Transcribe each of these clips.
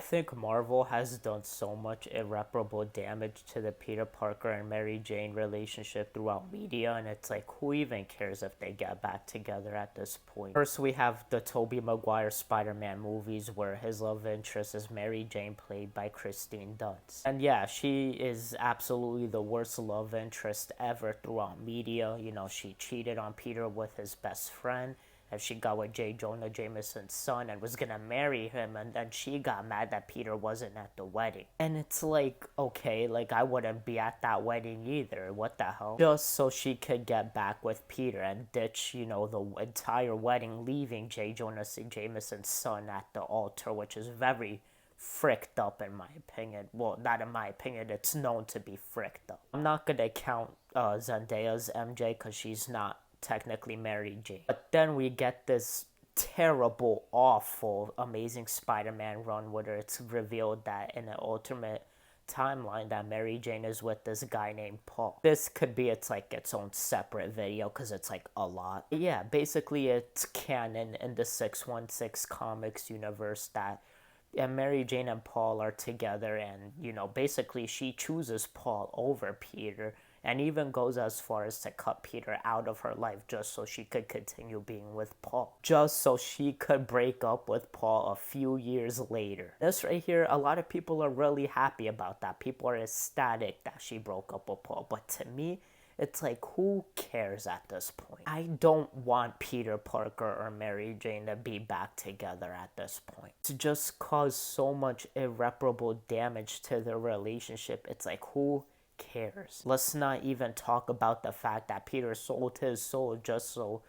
think Marvel has done so much irreparable damage to the Peter Parker and Mary Jane relationship throughout media, and it's like, who even cares if they get back together at this point? First, we have the Tobey Maguire Spider-Man movies where his love interest is Mary Jane, played by Kristen Dunst. And yeah, she is absolutely the worst love interest ever throughout media. You know, she cheated on Peter with his best friend, and she got with J. Jonah Jameson's son and was gonna marry him, and then she got mad that Peter wasn't at the wedding. And it's like, okay, like I wouldn't be at that wedding either, what the hell? Just so she could get back with Peter and ditch, you know, the entire wedding, leaving J. Jonah Jameson's son at the altar, which is very fricked up in my opinion. Well, not in my opinion, it's known to be fricked up. I'm not gonna count Zendaya's MJ because she's not technically Mary Jane. But then we get this terrible, awful, Amazing Spider-Man run where it's revealed that in an alternate timeline that Mary Jane is with this guy named Paul. This could be its own separate video because it's like a lot. But yeah, basically it's canon in the 616 comics universe that Mary Jane and Paul are together, and you know, basically she chooses Paul over Peter, and even goes as far as to cut Peter out of her life just so she could continue being with Paul, just so she could break up with Paul a few years later. This right here, a lot of people are really happy about that. People are ecstatic that she broke up with Paul, but to me, it's like, who cares at this point? I don't want Peter Parker or Mary Jane to be back together at this point. To just cause so much irreparable damage to their relationship, it's like, who cares? Let's not even talk about the fact that Peter sold his soul just so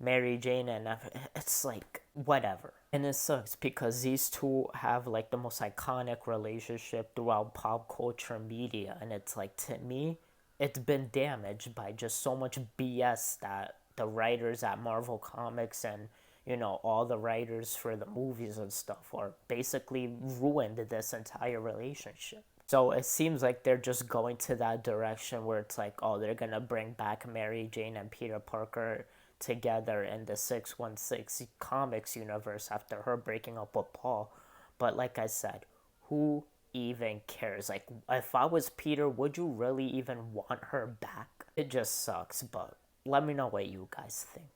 Mary Jane and it's like, whatever. And it sucks because these two have like the most iconic relationship throughout pop culture media, and it's like, to me, it's been damaged by just so much BS that the writers at Marvel Comics and, you know, all the writers for the movies and stuff are basically ruined this entire relationship. So it seems like they're just going to that direction where it's like, oh, they're gonna bring back Mary Jane and Peter Parker together in the 616 comics universe after her breaking up with Paul. But like I said, who even cares? Like, if I was Peter, would you really even want her back? It just sucks, but let me know what you guys think.